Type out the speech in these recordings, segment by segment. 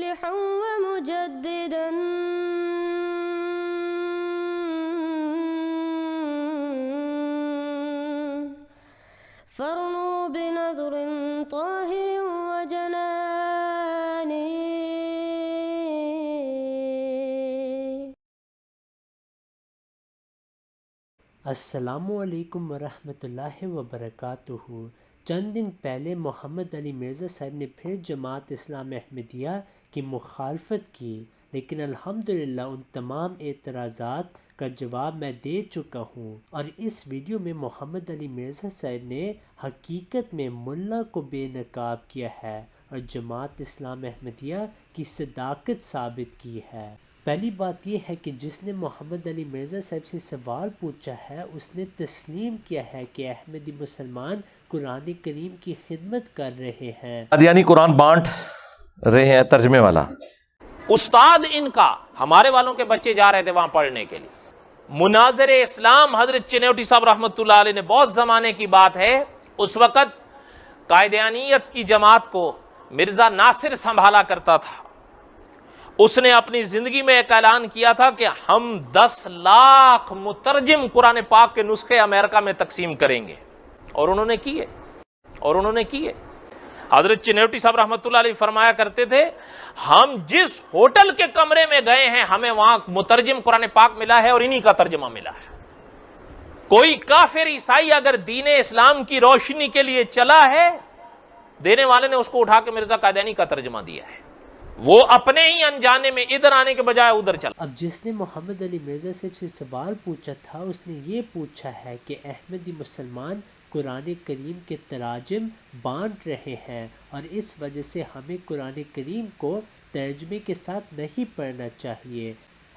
مصلحا ومجددا فارنوا بنظر طاهر وجنان. السلام علیکم ورحمۃ اللہ وبرکاتہ. چند دن پہلے محمد علی مرزا صاحب نے پھر جماعت اسلامی احمدیہ کی مخالفت کی، لیکن الحمدللہ ان تمام اعتراضات کا جواب میں دے چکا ہوں، اور اس ویڈیو میں محمد علی مرزا صاحب نے حقیقت میں ملا کو بے نقاب کیا ہے اور جماعت اسلامی احمدیہ کی صداقت ثابت کی ہے. پہلی بات یہ ہے کہ جس نے محمد علی مرزا صاحب سے سوال پوچھا ہے اس نے تسلیم کیا ہے کہ احمدی مسلمان قرآن کریم کی خدمت کر رہے ہیں. یعنی قرآن بانٹ رہے ہیں. ترجمے والا استاد ان کا ہمارے والوں کے بچے جا رہے تھے وہاں پڑھنے کے لیے. مناظر اسلام حضرت چنوٹی صاحب رحمۃ اللہ علیہ نے بہت زمانے کی بات ہے، اس وقت قائدیانیت کی جماعت کو مرزا ناصر سنبھالا کرتا تھا. اس نے اپنی زندگی میں ایک اعلان کیا تھا کہ ہم 10 لاکھ مترجم قرآن پاک کے نسخے امریکہ میں تقسیم کریں گے، اور انہوں نے کیے. حضرت چنوٹی صاحب رحمۃ اللہ علیہ فرمایا کرتے تھے ہم جس ہوٹل کے کمرے میں گئے ہیں ہمیں وہاں مترجم قرآن پاک ملا ہے اور انہی کا ترجمہ ملا ہے. کوئی کافر عیسائی اگر دین اسلام کی روشنی کے لیے چلا ہے، دینے والے نے اس کو اٹھا کے مرزا قادیانی کا ترجمہ دیا ہے. وہ اپنے ہی انجانے میں ادھر آنے کے بجائے ادھر چلا. اب جس نے محمد علی مرزا صاحب سے سوال پوچھا تھا اس نے یہ پوچھا ہے کہ احمدی مسلمان قرآن کریم کے تراجم بانٹ رہے ہیں اور اس وجہ سے ہمیں قرآن کریم کو ترجمے کے ساتھ نہیں پڑھنا چاہیے.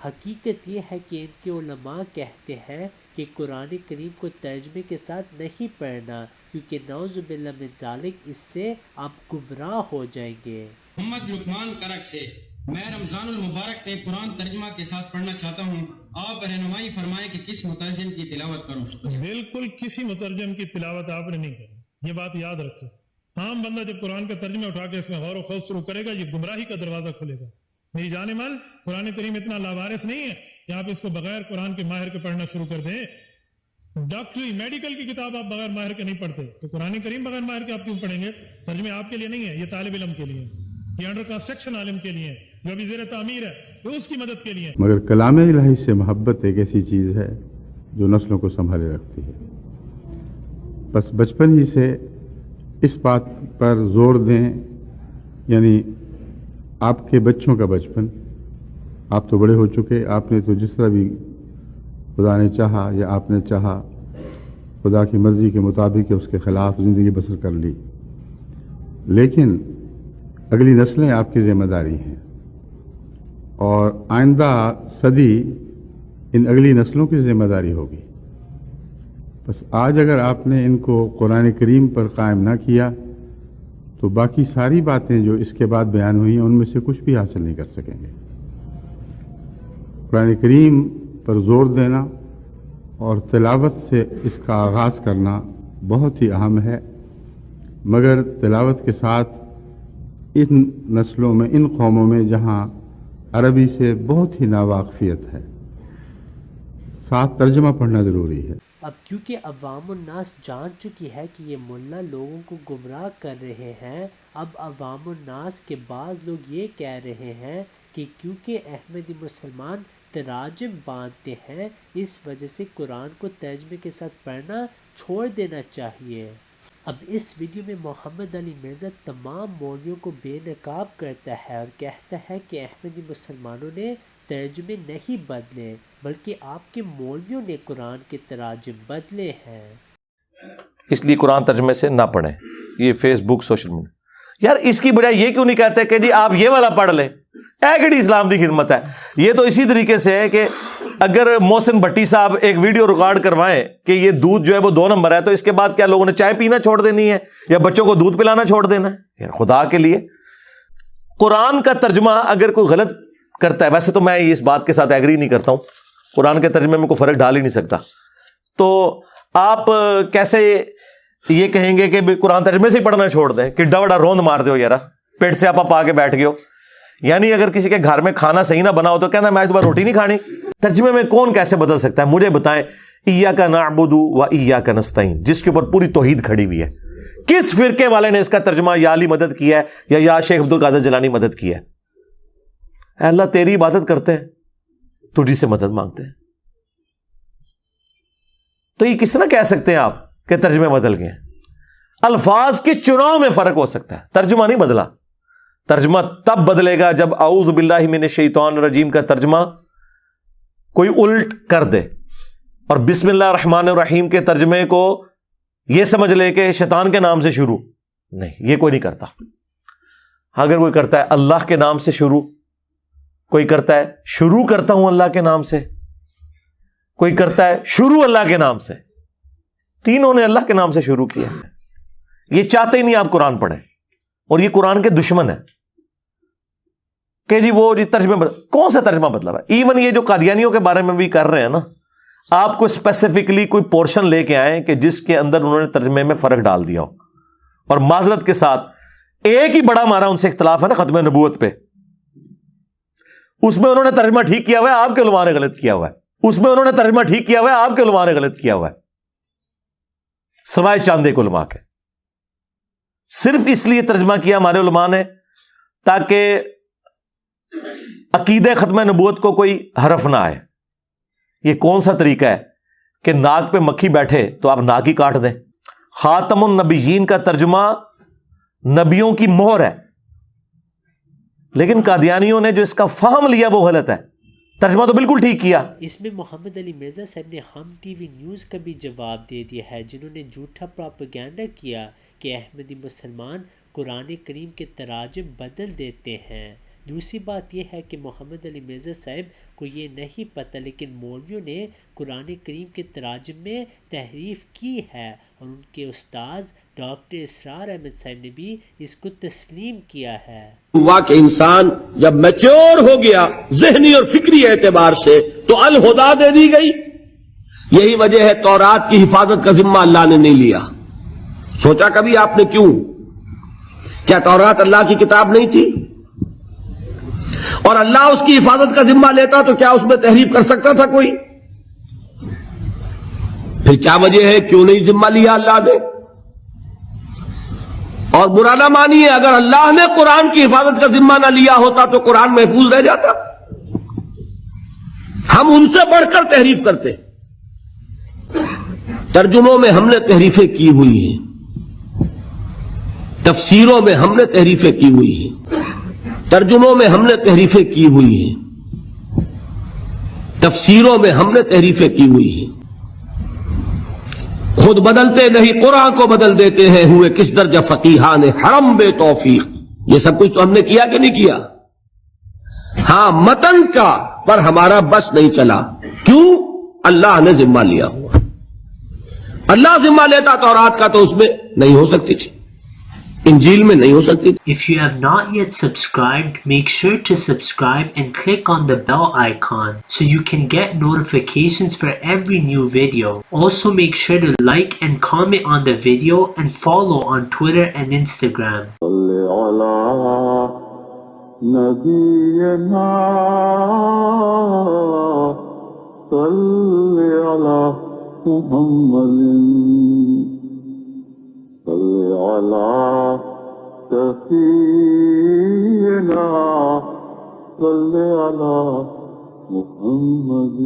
حقیقت یہ ہے کہ ان کے علماء کہتے ہیں کہ قرآن کریم کو ترجمے کے ساتھ نہیں پڑھنا، کیونکہ نعوذ باللہ من ذالک اس سے آپ گمراہ ہو جائیں گے. محمد لقمان کرک سے میں رمضان المبارک میں قرآن ترجمہ کے ساتھ پڑھنا چاہتا ہوں. آپ رہنمائی فرمائیں کہ کس مترجم کی تلاوت کروں. بالکل کسی مترجم کی تلاوت آپ نے نہیں کرنی، یہ بات یاد رکھیں. عام بندہ جب قرآن کا ترجمہ اٹھا کے اس میں غور و خوض شروع کرے گا یہ گمراہی کا دروازہ کھلے گا. میری جان مال، قرآن کریم اتنا لاوارث نہیں ہے کہ آپ اس کو بغیر قرآن کے ماہر کے پڑھنا شروع کر دیں. ڈاکٹری میڈیکل کی کتاب آپ بغیر ماہر کے نہیں پڑھتے، تو قرآن کریم بغیر ماہر کے آپ کیوں پڑھیں گے؟ ترجمے آپ کے لیے نہیں ہے، یہ طالب علم کے لیے، یہ انڈر کنسٹرکشن عالم کے لیے، جو ابھی زیر تعمیر ہے وہ اس کی مدد کے لیے. مگر کلام الہی سے محبت ایک ایسی چیز ہے جو نسلوں کو سنبھالے رکھتی ہے. بس بچپن ہی سے اس بات پر زور دیں، یعنی آپ کے بچوں کا بچپن، آپ تو بڑے ہو چکے، آپ نے تو جس طرح بھی خدا نے چاہا یا آپ نے چاہا خدا کی مرضی کے مطابق اس کے خلاف زندگی بسر کر لی، لیکن اگلی نسلیں آپ کی ذمہ داری ہیں اور آئندہ صدی ان اگلی نسلوں کی ذمہ داری ہوگی. بس آج اگر آپ نے ان کو قرآن کریم پر قائم نہ کیا تو باقی ساری باتیں جو اس کے بعد بیان ہوئی ہیں ان میں سے کچھ بھی حاصل نہیں کر سکیں گے. قرآن کریم پر زور دینا اور تلاوت سے اس کا آغاز کرنا بہت ہی اہم ہے، مگر تلاوت کے ساتھ ان نسلوں میں، ان قوموں میں جہاں عربی سے بہت ہی ناواقفیت ہے، ساتھ ترجمہ پڑھنا ضروری ہے. اب کیونکہ عوام الناس جان چکی ہے کہ یہ ملا لوگوں کو گمراہ کر رہے ہیں، اب عوام الناس کے بعض لوگ یہ کہہ رہے ہیں کہ کیونکہ احمدی مسلمان تراجم باندھتے ہیں اس وجہ سے قرآن کو ترجمے کے ساتھ پڑھنا چھوڑ دینا چاہیے. اب اس ویڈیو میں محمد علی مرزا تمام مولویوں کو بے نقاب کرتا ہے اور کہتا ہے کہ احمدی مسلمانوں نے ترجمے نہیں بدلے بلکہ آپ کے مولویوں نے قرآن کے تراجم بدلے ہیں. اس لیے قرآن ترجمے سے نہ پڑھیں. یہ فیس بک، سوشل میڈیا، یار اس کی بجائے یہ کیوں نہیں کہتے کہ جی آپ یہ والا پڑھ لیں؟ ایکڑی اسلام دی خدمت ہے. یہ تو اسی طریقے سے ہے کہ اگر محسن بھٹی صاحب ایک ویڈیو ریکارڈ کروائیں کہ یہ دودھ جو ہے وہ 2 نمبر ہے، تو اس کے بعد کیا لوگوں نے چائے پینا چھوڑ دینی ہے یا بچوں کو دودھ پلانا چھوڑ دینا ہے؟ یار خدا کے لیے، قرآن کا ترجمہ اگر کوئی غلط کرتا ہے، ویسے تو میں اس بات کے ساتھ ایگری نہیں کرتا ہوں، قرآن کے ترجمے میں کوئی فرق ڈال ہی نہیں سکتا، تو آپ کیسے یہ کہیں گے کہ قرآن ترجمے سے ہی پڑھنا چھوڑ دیں؟ کہ ڈوڑا روند مار دو یار، پیٹ سے آپ آ کے بیٹھ گئے ہو. یعنی اگر کسی کے گھر میں کھانا صحیح نہ بنا ہو تو کہنا میں آج صبح روٹی نہیں کھانی. ترجمے میں کون کیسے بدل سکتا ہے؟ مجھے بتائیں. ایاک نعبد و ایاک نستعین، جس کے اوپر پوری توحید کھڑی ہوئی ہے، کس فرقے والے نے اس کا ترجمہ یا علی مدد کیا ہے یا شیخ عبد القادر جیلانی مدد کیا ہے؟ اے اللہ تیری عبادت کرتے ہیں، تجھی سے مدد مانگتے ہیں. تو یہ کس طرح کہہ سکتے ہیں آپ کہ ترجمے بدل گئے ہیں؟ الفاظ کے چناؤ میں فرق ہو سکتا ہے، ترجمہ نہیں بدلا. ترجمہ تب بدلے گا جب اعوذ باللہ من الشیطان الرجیم کا ترجمہ کوئی الٹ کر دے اور بسم اللہ الرحمن الرحیم کے ترجمے کو یہ سمجھ لے کہ شیطان کے نام سے شروع. نہیں، یہ کوئی نہیں کرتا. اگر کوئی کرتا ہے اللہ کے نام سے شروع، کوئی کرتا ہے شروع کرتا ہوں اللہ کے نام سے، کوئی کرتا ہے شروع اللہ کے نام سے، تینوں نے اللہ کے نام سے شروع کیا. یہ چاہتے ہی نہیں آپ قرآن پڑھیں، اور یہ قرآن کے دشمن ہے کہ جی وہ جی ترجمہ کون سا ترجمہ بدلا ہے؟ ایون یہ جو قادیانیوں کے بارے میں بھی کر رہے ہیں نا، آپ کو اسپیسیفکلی کوئی پورشن لے کے آئیں کہ جس کے اندر انہوں نے ترجمے میں فرق ڈال دیا ہو. اور معذرت کے ساتھ ایک ہی بڑا ہمارا ان سے اختلاف ہے نا ختم نبوت پہ، اس میں انہوں نے ترجمہ ٹھیک کیا ہوا ہے، آپ کے علماء نے غلط کیا ہوا ہے. اس میں انہوں نے ترجمہ ٹھیک کیا ہوا ہے، آپ کے علماء نے غلط کیا ہوا ہے، سوائے چاند ایک علماء کے. صرف اس لیے ترجمہ کیا ہمارے علماء نے تاکہ عقیدہ ختم نبوت کو کوئی حرف نہ آئے. یہ کون سا طریقہ ہے کہ ناک پہ مکھی بیٹھے تو آپ ناک ہی کاٹ دیں؟ خاتم النبیین کا ترجمہ نبیوں کی مہر ہے، لیکن قادیانیوں نے جو اس کا فہم لیا وہ غلط ہے. ترجمہ تو بالکل ٹھیک کیا. اس میں محمد علی مرزا صاحب نے ہم ٹی وی نیوز کا بھی جواب دے دیا ہے، جنہوں نے جھوٹا پروپیگنڈا کیا کہ احمدی مسلمان قرآن کریم کے تراجم بدل دیتے ہیں. دوسری بات یہ ہے کہ محمد علی مرزا صاحب کو یہ نہیں پتہ، لیکن مولویوں نے قرآن کریم کے تراجم میں تحریف کی ہے، اور ان کے استاذ ڈاکٹر اسرار احمد صاحب نے بھی اس کو تسلیم کیا ہے. ہوا کہ انسان جب میچور ہو گیا ذہنی اور فکری اعتبار سے تو الہدا دے دی گئی. یہی وجہ ہے تورات کی حفاظت کا ذمہ اللہ نے نہیں لیا. سوچا کبھی آپ نے کیوں؟ کیا تورات اللہ کی کتاب نہیں تھی؟ اور اللہ اس کی حفاظت کا ذمہ لیتا تو کیا اس میں تحریف کر سکتا تھا کوئی؟ پھر کیا وجہ ہے کیوں نہیں ذمہ لیا اللہ نے؟ اور برا نہ مانیے، اگر اللہ نے قرآن کی حفاظت کا ذمہ نہ لیا ہوتا تو قرآن محفوظ رہ جاتا. ہم ان سے بڑھ کر تحریف کرتے. ترجموں میں ہم نے تحریفیں کی ہوئی ہیں، تفسیروں میں ہم نے تحریفیں کی ہوئی ہیں، ترجموں میں ہم نے تحریفیں کی ہوئی ہیں، تفسیروں میں ہم نے تحریفیں کی ہوئی ہیں. خود بدلتے نہیں قرآن کو بدل دیتے ہیں، ہوئے کس درجہ فقیہان حرم بے توفیق. یہ سب کچھ تو ہم نے کیا کہ نہیں کیا؟ ہاں متن کا پر ہمارا بس نہیں چلا. کیوں؟ اللہ نے ذمہ لیا ہوا. اللہ ذمہ لیتا تورات کا تو اس میں نہیں ہو سکتی تھی، انجیل میں نہیں ہو سکتی تھی. If you have not yet subscribed, make sure to subscribe and click on the bell icon so you can get notifications for every new video. Also make sure to like and comment on the video and follow on Twitter and Instagram. سفینا صلی علی محمد.